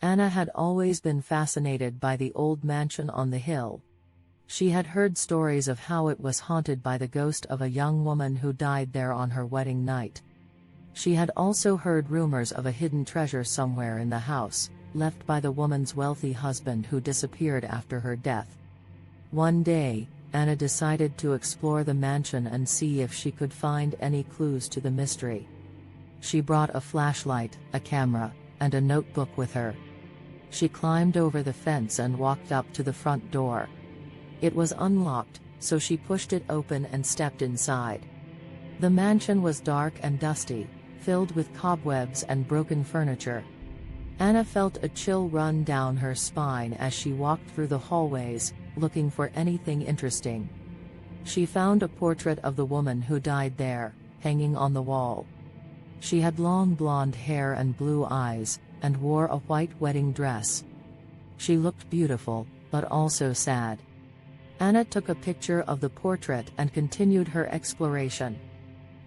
Anna had always been fascinated by the old mansion on the hill. She had heard stories of how it was haunted by the ghost of a young woman who died there on her wedding night. She had also heard rumors of a hidden treasure somewhere in the house, left by the woman's wealthy husband who disappeared after her death. One day, Anna decided to explore the mansion and see if she could find any clues to the mystery. She brought a flashlight, a camera, and a notebook with her. She climbed over the fence and walked up to the front door. It was unlocked, so she pushed it open and stepped inside. The mansion was dark and dusty, filled with cobwebs and broken furniture. Anna felt a chill run down her spine as she walked through the hallways, looking for anything interesting. She found a portrait of the woman who died there, hanging on the wall. She had long blonde hair and blue eyes, and wore a white wedding dress. She looked beautiful, but also sad. Anna took a picture of the portrait and continued her exploration.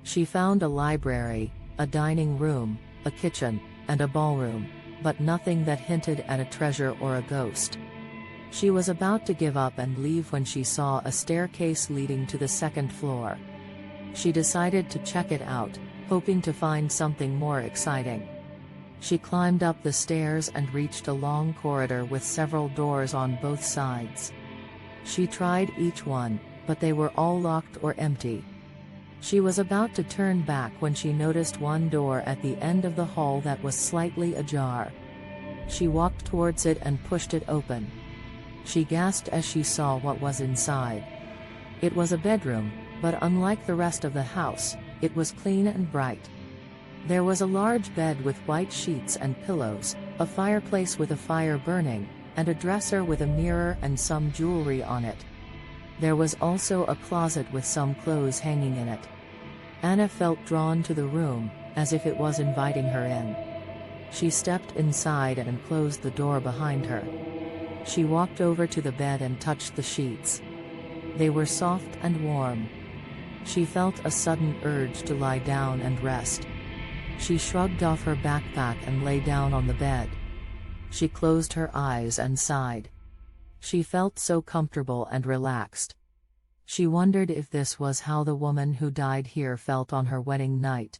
She found a library, a dining room, a kitchen, and a ballroom, but nothing that hinted at a treasure or a ghost. She was about to give up and leave when she saw a staircase leading to the second floor. She decided to check it out, hoping to find something more exciting. She climbed up the stairs and reached a long corridor with several doors on both sides. She tried each one, but they were all locked or empty. She was about to turn back when she noticed one door at the end of the hall that was slightly ajar. She walked towards it and pushed it open. She gasped as she saw what was inside. It was a bedroom, but unlike the rest of the house, it was clean and bright. There was a large bed with white sheets and pillows, a fireplace with a fire burning, and a dresser with a mirror and some jewelry on it. There was also a closet with some clothes hanging in it. Anna felt drawn to the room, as if it was inviting her in. She stepped inside and closed the door behind her. She walked over to the bed and touched the sheets. They were soft and warm. She felt a sudden urge to lie down and rest. She shrugged off her backpack and lay down on the bed. She closed her eyes and sighed. She felt so comfortable and relaxed. She wondered if this was how the woman who died here felt on her wedding night.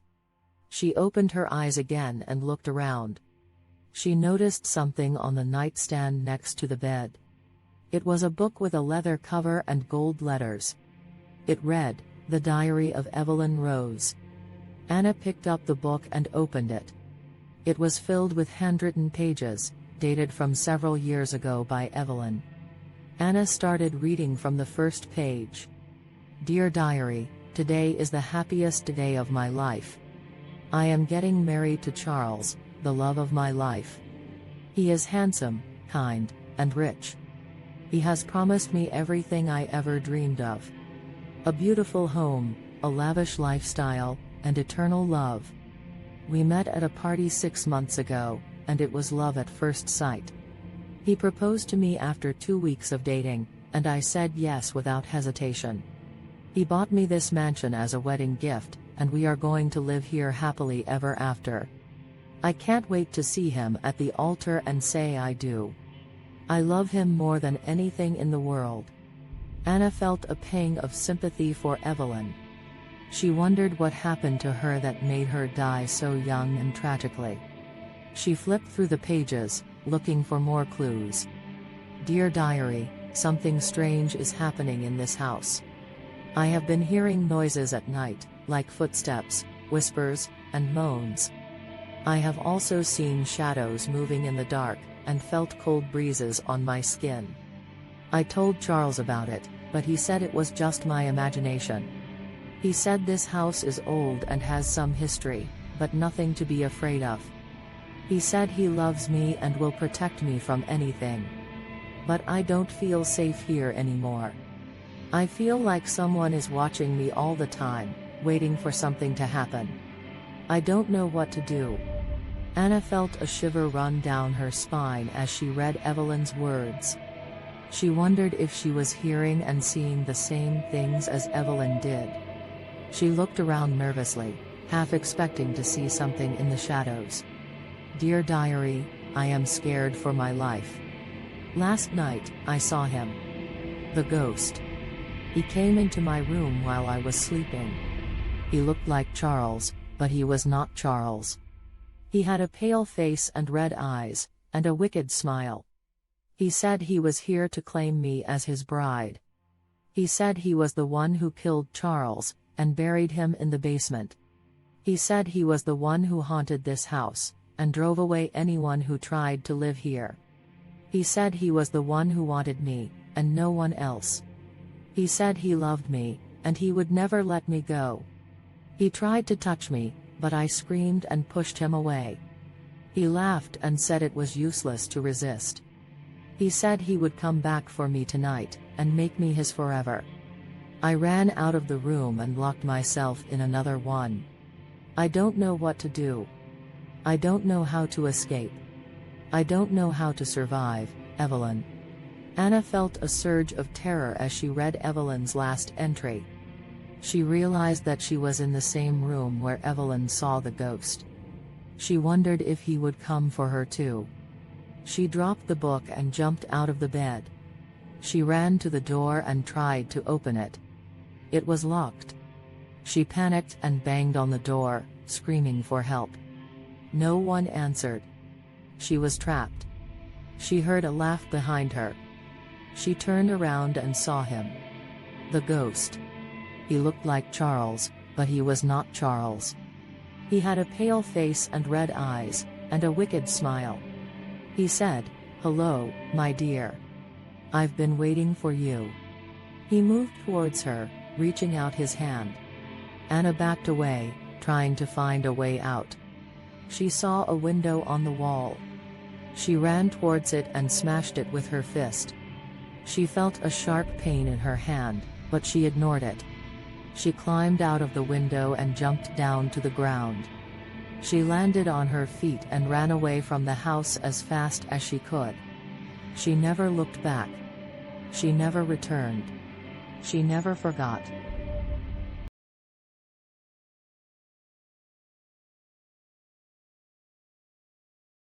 She opened her eyes again and looked around. She noticed something on the nightstand next to the bed. It was a book with a leather cover and gold letters. It read, "The Diary of Evelyn Rose." Anna picked up the book and opened it. It was filled with handwritten pages, dated from several years ago by Evelyn. Anna started reading from the first page. "Dear Diary, today is the happiest day of my life. I am getting married to Charles, the love of my life. He is handsome, kind, and rich. He has promised me everything I ever dreamed of. A beautiful home, a lavish lifestyle, and eternal love. We met at a party 6 months ago, and it was love at first sight. He proposed to me after 2 weeks of dating, and I said yes without hesitation. He bought me this mansion as a wedding gift, and we are going to live here happily ever after. I can't wait to see him at the altar and say I do. I love him more than anything in the world." Anna felt a pang of sympathy for Evelyn. She wondered what happened to her that made her die so young and tragically. She flipped through the pages, looking for more clues. "Dear Diary, something strange is happening in this house. I have been hearing noises at night, like footsteps, whispers, and moans. I have also seen shadows moving in the dark, and felt cold breezes on my skin. I told Charles about it, but he said it was just my imagination. He said this house is old and has some history, but nothing to be afraid of. He said he loves me and will protect me from anything. But I don't feel safe here anymore. I feel like someone is watching me all the time, waiting for something to happen. I don't know what to do." Anna felt a shiver run down her spine as she read Evelyn's words. She wondered if she was hearing and seeing the same things as Evelyn did. She looked around nervously, half expecting to see something in the shadows. "Dear Diary, I am scared for my life. Last night, I saw him. The ghost. He came into my room while I was sleeping. He looked like Charles, but he was not Charles. He had a pale face and red eyes, and a wicked smile. He said he was here to claim me as his bride. He said he was the one who killed Charles, and buried him in the basement. He said he was the one who haunted this house, and drove away anyone who tried to live here. He said he was the one who wanted me, and no one else. He said he loved me, and he would never let me go. He tried to touch me, but I screamed and pushed him away. He laughed and said it was useless to resist. He said he would come back for me tonight, and make me his forever. I ran out of the room and locked myself in another one. I don't know what to do. I don't know how to escape. I don't know how to survive, Evelyn. Anna felt a surge of terror as she read Evelyn's last entry. She realized that she was in the same room where Evelyn saw the ghost. She wondered if he would come for her too. She dropped the book and jumped out of the bed. She ran to the door and tried to open it. It was locked. She panicked and banged on the door, screaming for help. No one answered. She was trapped. She heard a laugh behind her. She turned around and saw him. The ghost. He looked like Charles, but he was not Charles. He had a pale face and red eyes, and a wicked smile. He said, "Hello, my dear. I've been waiting for you." He moved towards her, reaching out his hand. Anna backed away, trying to find a way out. She saw a window on the wall. She ran towards it and smashed it with her fist. She felt a sharp pain in her hand, but she ignored it. She climbed out of the window and jumped down to the ground. She landed on her feet and ran away from the house as fast as she could. She never looked back. She never returned. She never forgot.